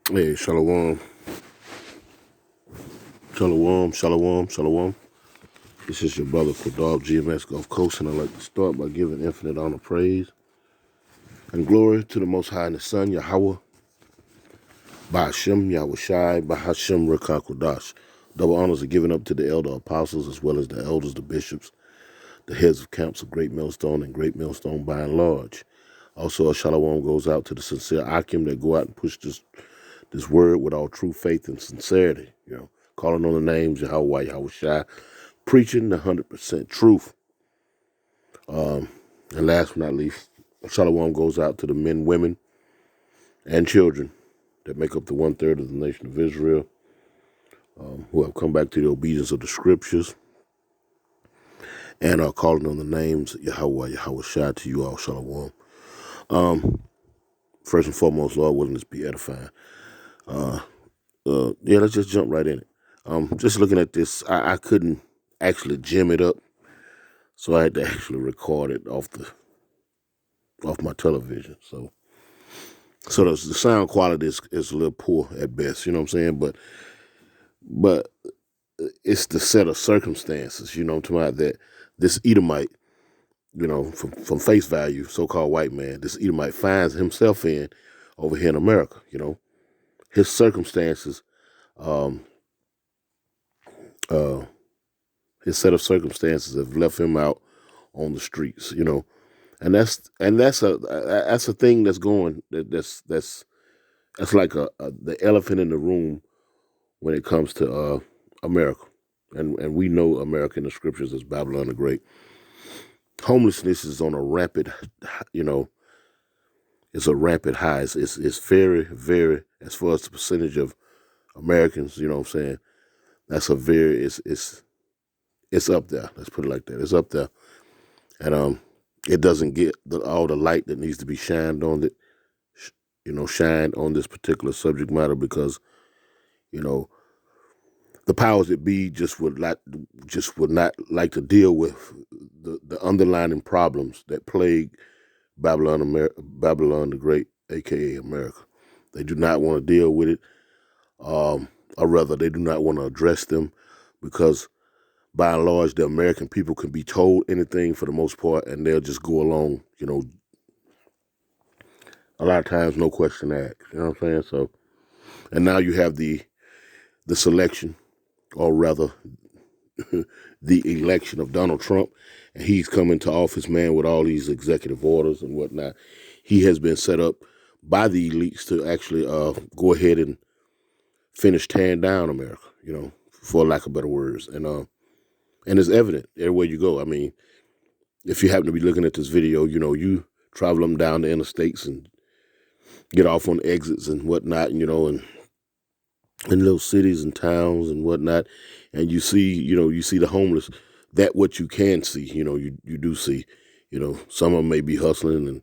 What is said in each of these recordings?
Hey, shalom, shalom, shalom, shalom. This is your brother Dog GMS Gulf Coast, and I'd like to start by giving infinite honor, praise, and glory to the Most High and the Son, Yahweh, by Hashem, Yahweh Shai, by Hashem, Rekakwadash. Double honors are given up to the elder apostles, as well as the elders, the bishops, the heads of camps of Great Millstone and Great Millstone by and large. Also, a shalom goes out to the sincere Akim that go out and push this word with all true faith and sincerity, calling on the names Yahweh, Yahweh Shai, preaching the 100% truth. And last but not least, shalom goes out to the men, women, and children that make up the 1/3 of the nation of Israel, who have come back to the obedience of the scriptures and are calling on the names Yahweh, Yahweh Shai. To you all, shalom. First and foremost, Lord willing, this be edifying. Let's just jump right in it. Just looking at this, I couldn't actually gem it up, so I had to actually record it off my television. So the sound quality is a little poor at best, you know what I'm saying? But it's the set of circumstances, to my that this Edomite, from face value, so-called white man, this Edomite finds himself in over here in America, his circumstances, um, uh, his set of circumstances have left him out on the streets, and that's a thing that's going that's like the elephant in the room when it comes to America, and we know America in the scriptures as Babylon the Great. Homelessness is on a rapid, you know, it's a rapid high. It's very, very, as far as the percentage of Americans, you know what I'm saying. That's a very it's up there. Let's put it like that. It's up there, and it doesn't get all the light that needs to be shined on it, shined on this particular subject matter because you know the powers that be just would not like to deal with the underlying problems that plague Babylon the Great, aka America. They do not want to deal with it, or rather, they do not want to address them because, by and large, the American people can be told anything for the most part, and they'll just go along. A lot of times, no question asked. You know what I'm saying? So, and now you have the selection, or rather, the election of Donald Trump, and he's coming to office, man, with all these executive orders and whatnot. He has been set up by the elites to actually go ahead and finish tearing down America, for lack of better words. And it's evident everywhere you go. I mean, if you happen to be looking at this video, you travel them down the interstates and get off on exits and whatnot, and in little cities and towns and whatnot, and you see the homeless. That what you can see, you do see, some of them may be hustling, and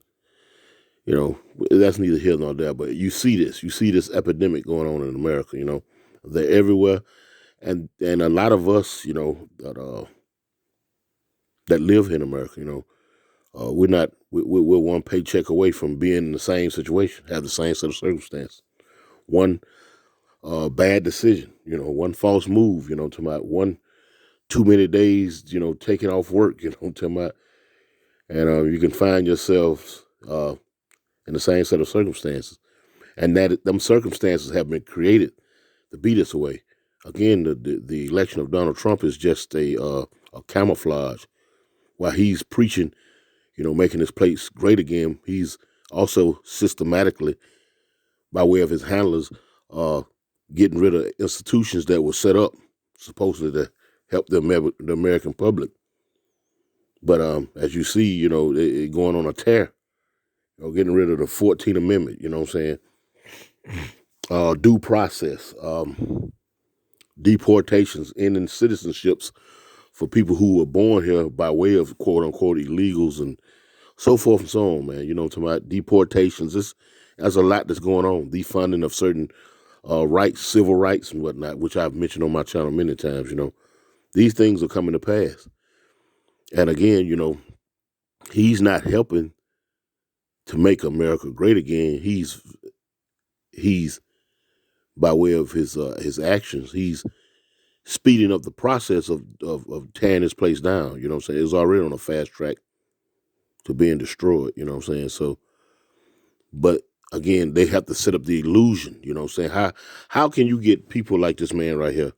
that's neither here nor there. But you see this epidemic going on in America. They're everywhere, and a lot of us, that live in America, we're one paycheck away from being in the same situation, have the same set of circumstances. One bad decision, one false move, to my one too many days, taking off work, to my, and you can find yourselves in the same set of circumstances, and that them circumstances have been created to beat us away. Again, the election of Donald Trump is just a camouflage. While he's preaching, making this place great again, he's also systematically, by way of his handlers, getting rid of institutions that were set up supposedly to help the American public. But as you see, it going on a tear, getting rid of the 14th Amendment, you know what I'm saying? Due process, deportations, ending citizenships for people who were born here by way of quote unquote illegals and so forth and so on, man. To my deportations, there's a lot that's going on. Defunding of certain rights, civil rights and whatnot, which I've mentioned on my channel many times, These things are coming to pass. And again, he's not helping to make America great again. He's by way of his actions. He's speeding up the process of tearing this place down. You know what I'm saying? It's already on a fast track to being destroyed. You know what I'm saying? So, but again, they have to set up the illusion. You know what I'm saying? How can you get people like this man right here?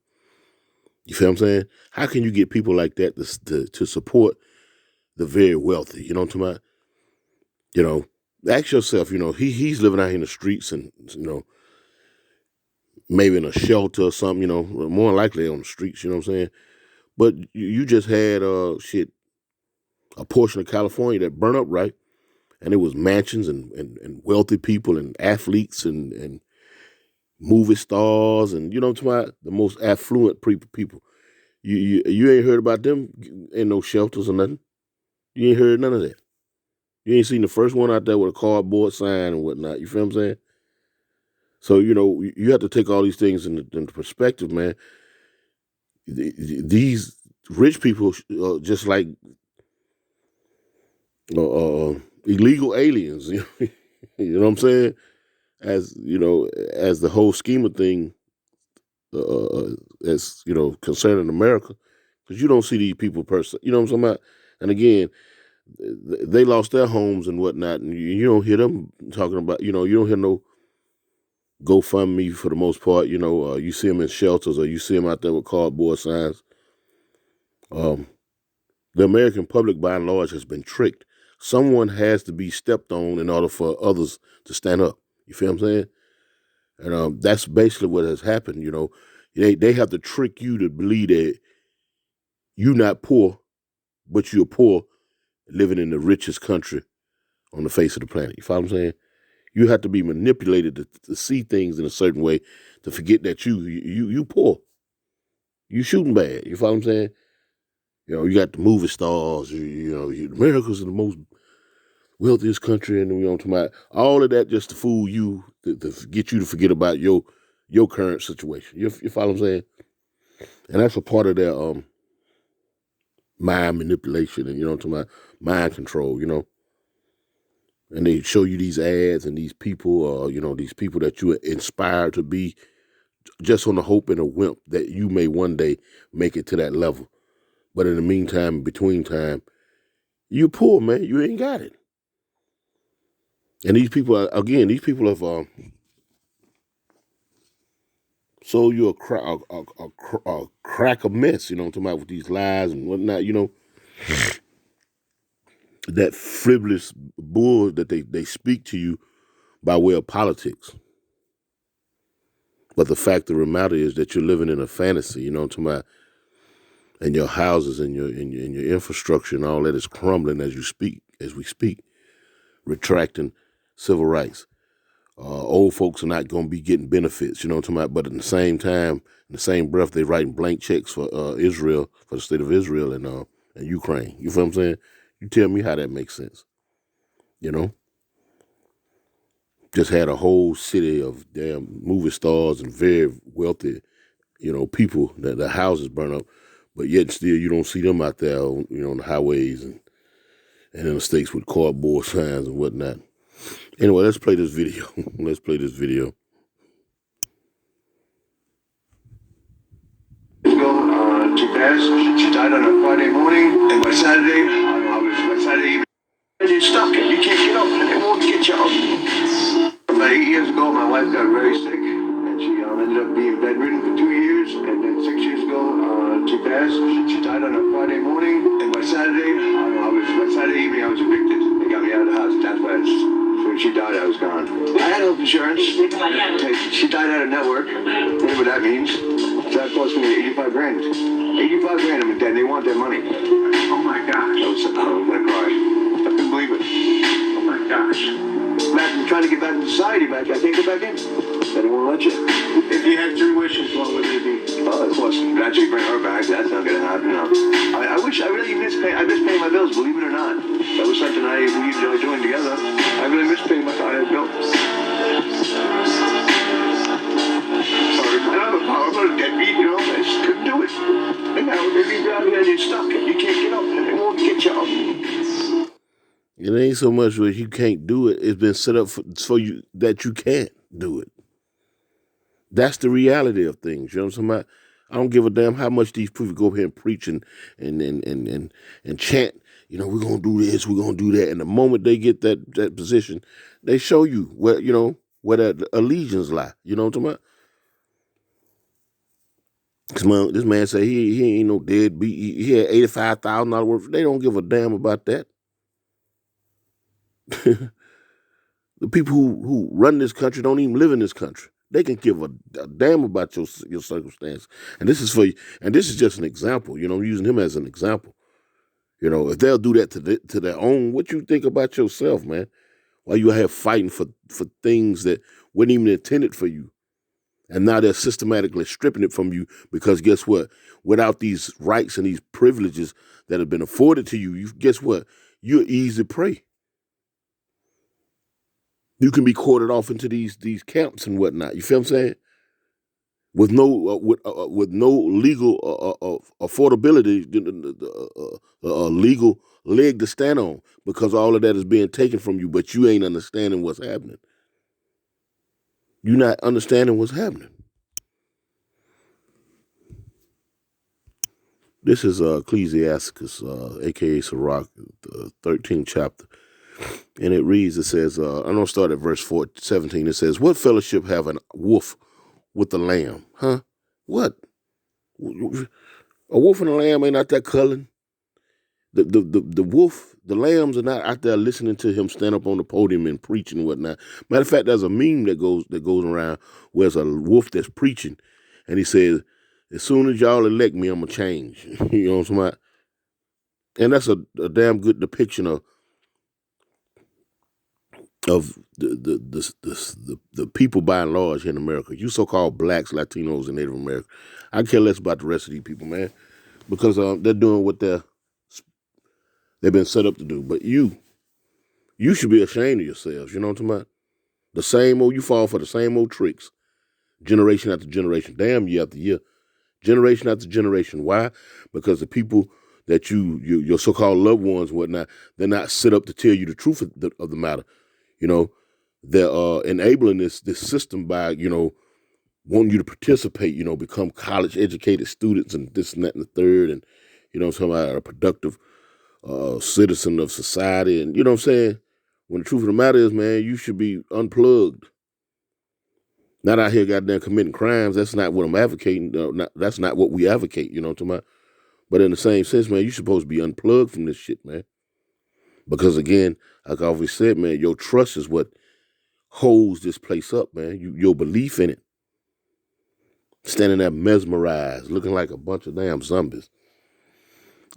You feel what I'm saying? How can you get people like that to support the very wealthy? You know what I'm talking about? You know, ask yourself. You know, he's living out here in the streets, and maybe in a shelter or something. More likely on the streets. You know what I'm saying? But you just had a portion of California that burned up, right? And it was mansions and wealthy people and athletes and movie stars and what I'm talking about, the most affluent people. You ain't heard about them in no shelters or nothing. You ain't heard none of that. You ain't seen the first one out there with a cardboard sign and whatnot. You feel what I'm saying? So you have to take all these things into perspective, man. These rich people, just like illegal aliens. You know what I'm saying? As the whole scheme of thing, as concerning America, because you don't see these people person. You know what I'm talking about? And again, they lost their homes and whatnot, and you don't hear them talking about. You don't hear no GoFundMe for the most part. You see them in shelters or you see them out there with cardboard signs. Um, the American public, by and large, has been tricked. Someone has to be stepped on in order for others to stand up. You feel what I'm saying? And that's basically what has happened. They have to trick you to believe that you're not poor, but you're poor living in the richest country on the face of the planet. You follow what I'm saying? You have to be manipulated to see things in a certain way to forget that you poor. You shooting bad. You follow what I'm saying? You got the movie stars. America's the most wealthiest country, and talking about all of that just to fool you, to get you to forget about your current situation. You follow what I'm saying? And that's a part of their mind manipulation and talking about mind control. And they show you these ads and these people, these people that you are inspired to be, just on the hope and a whim that you may one day make it to that level. But in the meantime, between time, you poor, man. You ain't got it. And these people have sold you a crack of mess. I'm talking about, with these lies and whatnot. That frivolous bull that they speak to you by way of politics. But the fact of the matter is that you're living in a fantasy. I'm talking about, and your houses and your infrastructure and all that is crumbling as we speak, retracting civil rights. Old folks are not going to be getting benefits, what I'm talking about. But at the same time, in the same breath, they're writing blank checks for Israel, for the state of Israel and Ukraine. You feel what I'm saying? You tell me how that makes sense. Just had a whole city of damn movie stars and very wealthy, people that the houses burn up, but yet still you don't see them out there, on the highways and in the states with cardboard signs and whatnot. Anyway, let's play this video. Let's play this video. Too fast. She died on a Friday morning, and by Saturday, by Saturday evening, you're stuck. You can't get up. It won't get you up. About 8 years ago, my wife got very sick, and she ended up being bedridden for 2 years. And then 6 years ago, too fast. She died on a Friday morning, and by Saturday, by Saturday evening, I was evicted. They got me out of the house. That's why when she died, I was gone. I had health insurance. She died out of network, whatever that means. So that cost me 85 grand. 85 grand, I'm dead. They want their money. Oh my gosh. I was gonna cry. I couldn't believe it. Oh my gosh. I'm trying to get back in society back. I can't get back in. They won't let you. If you had 3 wishes, what would they be? Of course, actually bring her back. That's not gonna happen. No. I really miss paying. I miss paying my bills. Believe it or not, that was something we enjoyed doing together. I really miss paying my bills. Sorry, I don't have a power. I'm not a deadbeat. I just couldn't do it. And now they leave you out here and you're stuck. You can't get up. They won't get you up. It ain't so much where you can't do it. It's been set up for you that you can't do it. That's the reality of things. You know what I'm saying? I don't give a damn how much these people go here and preach and chant. You know, we're gonna do this, we're gonna do that. And the moment they get that position, they show you where where that allegiance lie. You know what I'm talking about? Cause this man say he ain't no deadbeat. He had $85,000 worth. They don't give a damn about that. The people who run this country don't even live in this country. They can give a damn about your circumstance. And this is for you. And this is just an example. You know, I'm using him as an example. You know, if they'll do that to their own, what you think about yourself, man? While you have fighting for things that weren't even intended for you. And now they're systematically stripping it from you because guess what? Without these rights and these privileges that have been afforded to you, guess what? You're easy prey. You can be courted off into these camps and whatnot. You feel what I'm saying? With no legal affordability, legal leg to stand on, because all of that is being taken from you, but you ain't understanding what's happening. You're not understanding what's happening. This is Ecclesiasticus, aka Sirach, the 13th chapter. And it reads, it says, I'm going to start at verse 17. It says, what fellowship have a wolf with the lamb? Huh? What? A wolf and a lamb ain't out there culling. The wolf, the lambs are not out there listening to him stand up on the podium and preach and whatnot. Matter of fact, there's a meme that goes around where it's a wolf that's preaching, and he says, as soon as y'all elect me, I'm going to change. You know what I'm saying? And that's a damn good depiction of the people by and large here in America. You so-called blacks, Latinos, and Native Americans. I care less about the rest of these people, man, because they're doing what they've been set up to do. But you should be ashamed of yourselves. You know what I'm talking about? The same old, you fall for the same old tricks, generation after generation, damn year after year, generation after generation. Why? Because the people that your so-called loved ones, whatnot, they're not set up to tell you the truth of the matter. You know, they're enabling this system by, wanting you to participate, become college educated students and this and that and the third, and, somebody a productive citizen of society. And you know what I'm saying? When the truth of the matter is, man, you should be unplugged. Not out here goddamn committing crimes. That's not what I'm advocating. That's not what we advocate, you know what I'm talking about? But in the same sense, man, you're supposed to be unplugged from this shit, man. Because again, like I always said, man, your trust is what holds this place up, man. Your belief in it. Standing there mesmerized, looking like a bunch of damn zombies.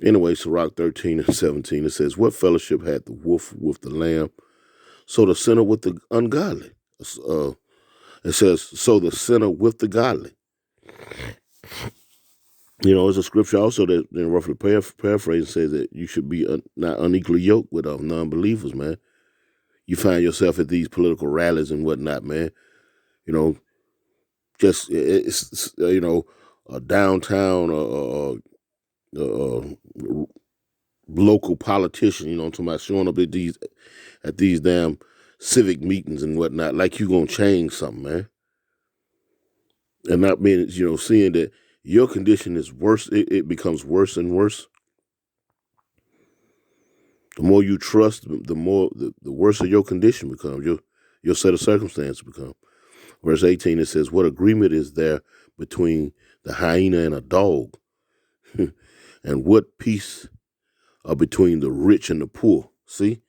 Anyway, Sirach 13 and 17, it says, what fellowship had the wolf with the lamb? So the sinner with the ungodly. It says, so the sinner with the godly. There's a scripture also that in roughly paraphrasing says that you should be not unequally yoked with non-believers, man. You find yourself at these political rallies and whatnot, man. Just it's a downtown local politician, I'm talking about, showing up at these damn civic meetings and whatnot, like you gonna change something, man. And not being, seeing that your condition is worse, it becomes worse and worse. The more you trust, the more the worse your condition becomes. Your set of circumstances become. Verse 18, it says, what agreement is there between the hyena and a dog? And what peace are between the rich and the poor? See?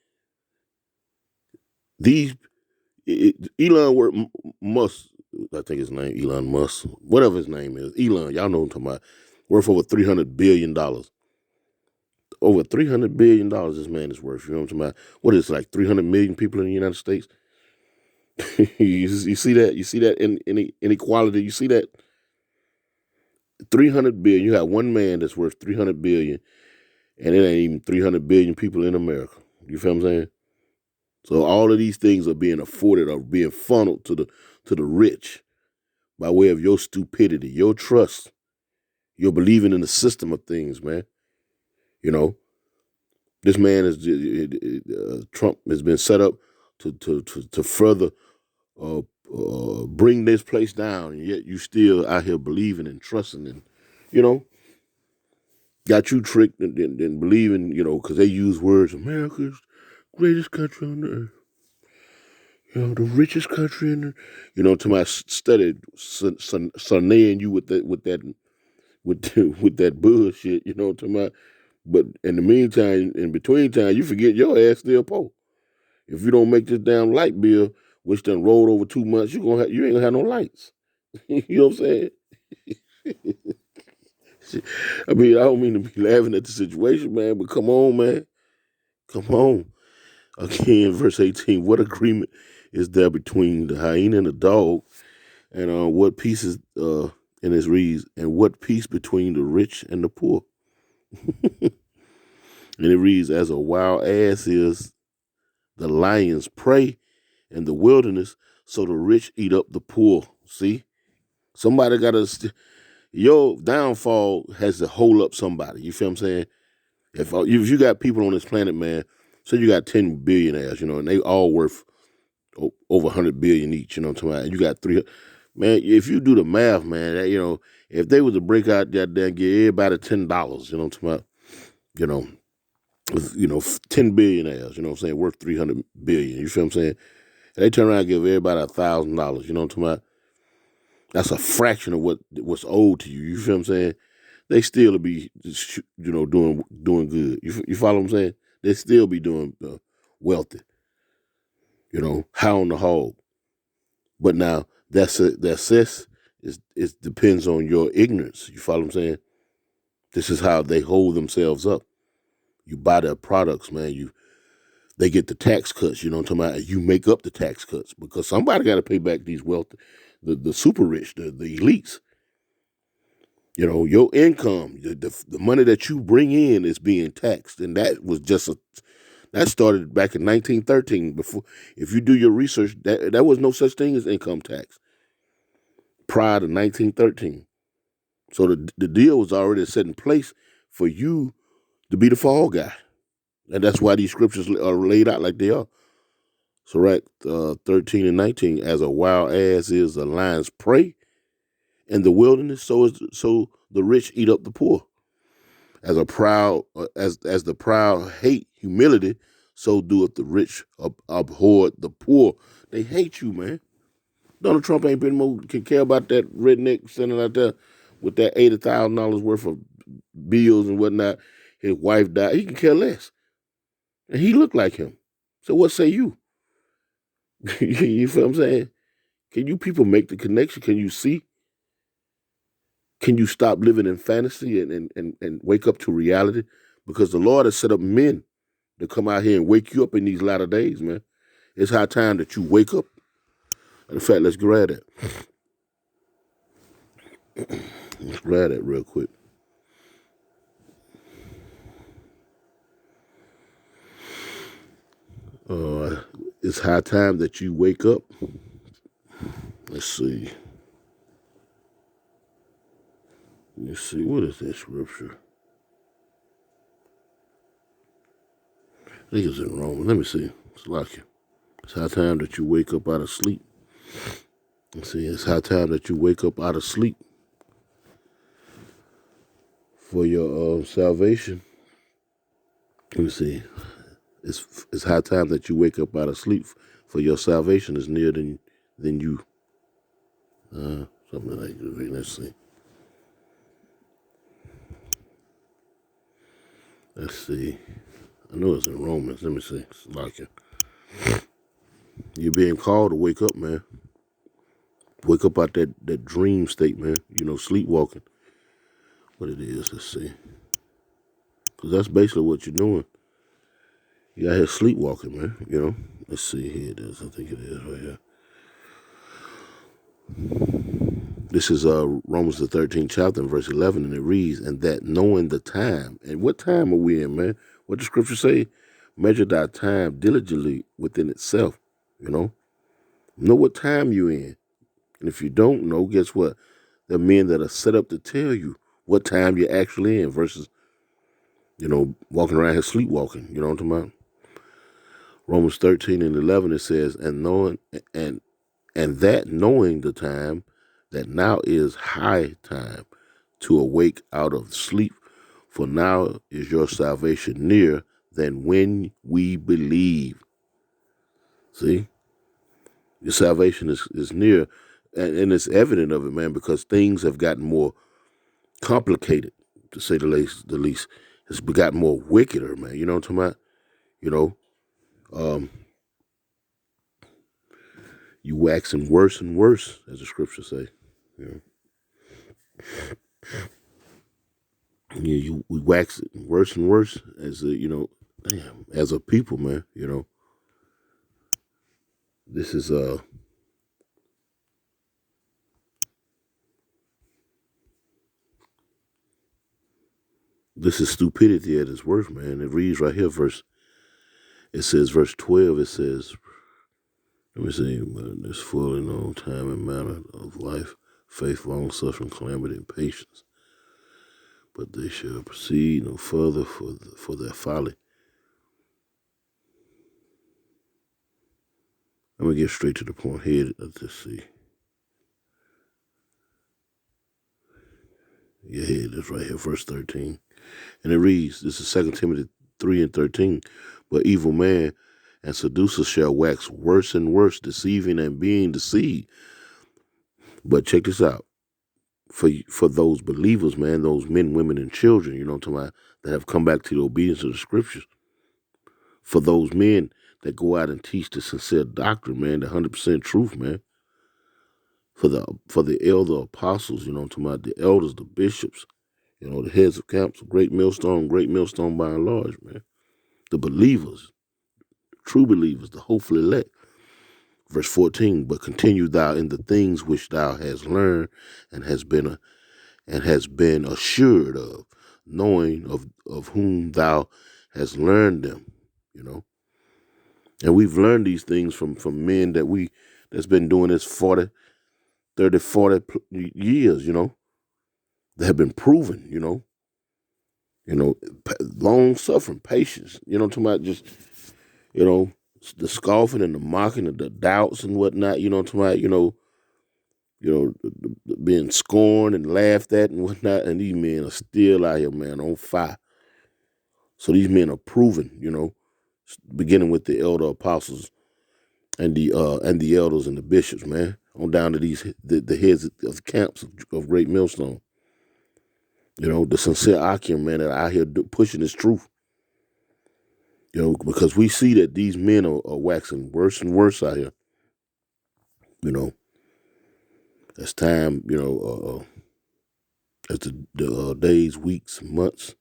Elon Musk, I think his name, Elon Musk, whatever his name is, Elon, y'all know what I'm talking about, worth over $300 billion. Over $300 billion this man is worth. You know what I'm talking about? What is it, like 300 million people in the United States? you see that? You see that in inequality? You see that? 300 billion. You have one man that's worth 300 billion, and it ain't even 300 billion people in America. You feel what I'm saying? So all of these things are being afforded, or being funneled to the rich by way of your stupidity, your trust, your believing in the system of things, man. This man Trump has been set up to further bring this place down, and yet you still out here believing and trusting, and you know, got you tricked and believing, because they use words, America's greatest country on earth, the richest country in the, to my study, sonaying you with that with that bullshit, to my. But in the meantime, in between time, you forget your ass still poor. If you don't make this damn light bill, which done rolled over 2 months, you ain't gonna have no lights. You know what I'm saying? I mean, I don't mean to be laughing at the situation, man, but come on, man. Come on. Again, verse 18, what agreement is there between the hyena and the dog? And what peace is, and it reads, and what peace between the rich and the poor? And it reads, as a wild ass is the lion's prey in the wilderness, so the rich eat up the poor. See? Somebody got to, your downfall has to hold up somebody. You feel what I'm saying? If you got people on this planet, man, so you got 10 billionaires, and they all worth over 100 billion each, what I'm talking about, and you got 300, man, if you do the math, man, if they was to break out that and give everybody $10, what I'm talking about, you know, 10 billionaires, what I'm saying, worth 300 billion, you feel what I'm saying? And they turn around and give everybody $1,000, what I'm talking about? That's a fraction of what's owed to you. You feel what I'm saying? They still be, doing good. You follow what I'm saying? They still be doing wealthy. High on the hog. But now that success is depends on your ignorance. You follow what I'm saying? This is how they hold themselves up. You buy their products, man. They get the tax cuts. You know what I'm talking about? You make up the tax cuts because somebody got to pay back these wealthy, the super rich, the elites. Your income, the money that you bring in is being taxed, and that was that started back in 1913. Before, if you do your research, that was no such thing as income tax prior to 1913. So the deal was already set in place for you to be the fall guy, and that's why these scriptures are laid out like they are. So right, 13 and 19, as a wild ass is a lion's prey in the wilderness, so the rich eat up the poor. As the proud hate humility, so doeth the rich abhor the poor. They hate you, man. Donald Trump ain't been more can care about that redneck sitting out there with that $80,000 worth of bills and whatnot. His wife died. He can care less, and he looked like him. So what say you? You feel what I'm saying? Can you people make the connection? Can you see? Can you stop living in fantasy and wake up to reality? Because the Lord has set up men to come out here and wake you up in these latter days, man. It's high time that you wake up. In fact, let's grab that. Let's grab that real quick. It's high time that you wake up. Let's see. Let's see. What is that scripture? I think it's in Romans. Let me see. It's like it. It's high time that you wake up out of sleep. Let's see. It's high time that you wake up out of sleep for your salvation. Let me see. It's high time that you wake up out of sleep, for your salvation is nearer than you. Something like that. Let's see. Let's see. I know it's in Romans. Let me see. It's like it. You're being called to wake up, man. Wake up out that dream state, man. Sleepwalking. What it is, let's see. Because that's basically what you're doing. You out here sleepwalking, man. Let's see. Here it is. I think it is right here. This is Romans the 13th chapter, verse 11, and it reads, and that knowing the time. And what time are we in, man? What the scripture say? Measure thy time diligently within itself, Know what time you in. And if you don't know, guess what? There are men that are set up to tell you what time you're actually in versus, walking around here sleepwalking. You know what I'm talking about? Romans 13 and 11, it says, and knowing, and And that knowing the time, that now is high time to awake out of sleep, for now is your salvation nearer than when we believe. See? Your salvation is near, and it's evident of it, man, because things have gotten more complicated, to say the least. It's gotten more wickeder, man. You know what I'm talking about? You know, you waxing worse and worse, as the scriptures say. You know, we wax worse and worse as damn, as a people, man. You know, this is this is stupidity at its worst, man. It reads right here, verse 12. It says, let me see, but this full and long time and manner of life, faith, long suffering, calamity, and patience. But they shall proceed no further for their folly. I'm gonna get straight to the point here. Let's see. Yeah, here it is right here, verse 13. And it reads, this is 2 Timothy 3 and 13. But evil man and seducers shall wax worse and worse, deceiving and being deceived. But check this out. For those believers, man, those men, women, and children, you know what I'm talking about, that have come back to the obedience of the scriptures. For those men that go out and teach the sincere doctrine, man, the 100% truth, man. For the elder apostles, you know what I'm talking about, the elders, the bishops, you know, the heads of camps, great millstone by and large, man. The believers, true believers, the hopeful elect. Verse 14, but continue thou in the things which thou hast learned and has been assured of, knowing of whom thou hast learned them, you know. And we've learned these things from men that's been doing this 40 years, you know, that have been proven, you know, long suffering, patience, you know what I'm talking about, just, you know, the scoffing and the mocking and the doubts and whatnot, you know what I'm talking about, being scorned and laughed at and whatnot, and these men are still out here, man, on fire. So these men are proven, you know, beginning with the elder apostles and the elders and the bishops, man, on down to the heads of the camps of Great Millstone. You know, the sincere Akim, man, that are out here pushing this truth. You know, because we see that these men are waxing worse and worse out here. You know, as time, as the days, weeks, months,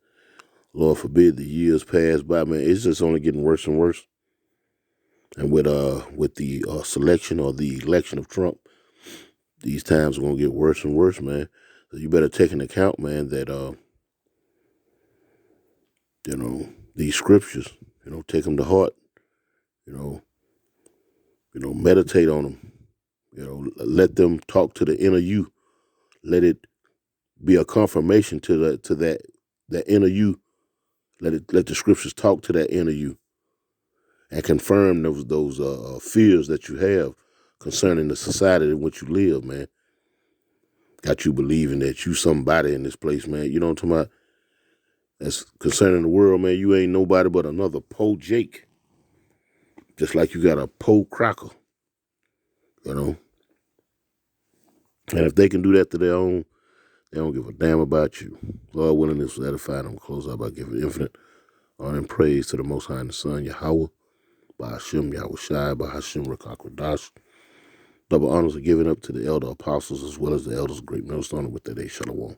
Lord forbid, the years pass by, man, it's just only getting worse and worse. And with the selection or the election of Trump, these times are gonna get worse and worse, man. So you better take into account, man, that these scriptures, take them to heart, you know, meditate on them, let them talk to the inner you. Let it be a confirmation to that inner you. Let the scriptures talk to that inner you and confirm those fears that you have concerning the society in which you live, man. Got you believing that you somebody in this place, man. You know what I'm talking about? That's concerning the world, man. You ain't nobody but another Po Jake. Just like you got a Po Crocker, you know. And if they can do that to their own, they don't give a damn about you. Lord willing, this will edify them. Close out by giving infinite honor and praise to the Most High and the Son, Yahweh, by Hashem, Yahweh Shai, by Hashem, Rakakwadash. Double honors are given up to the elder apostles as well as the elders of Great Millstone, with that they shalom.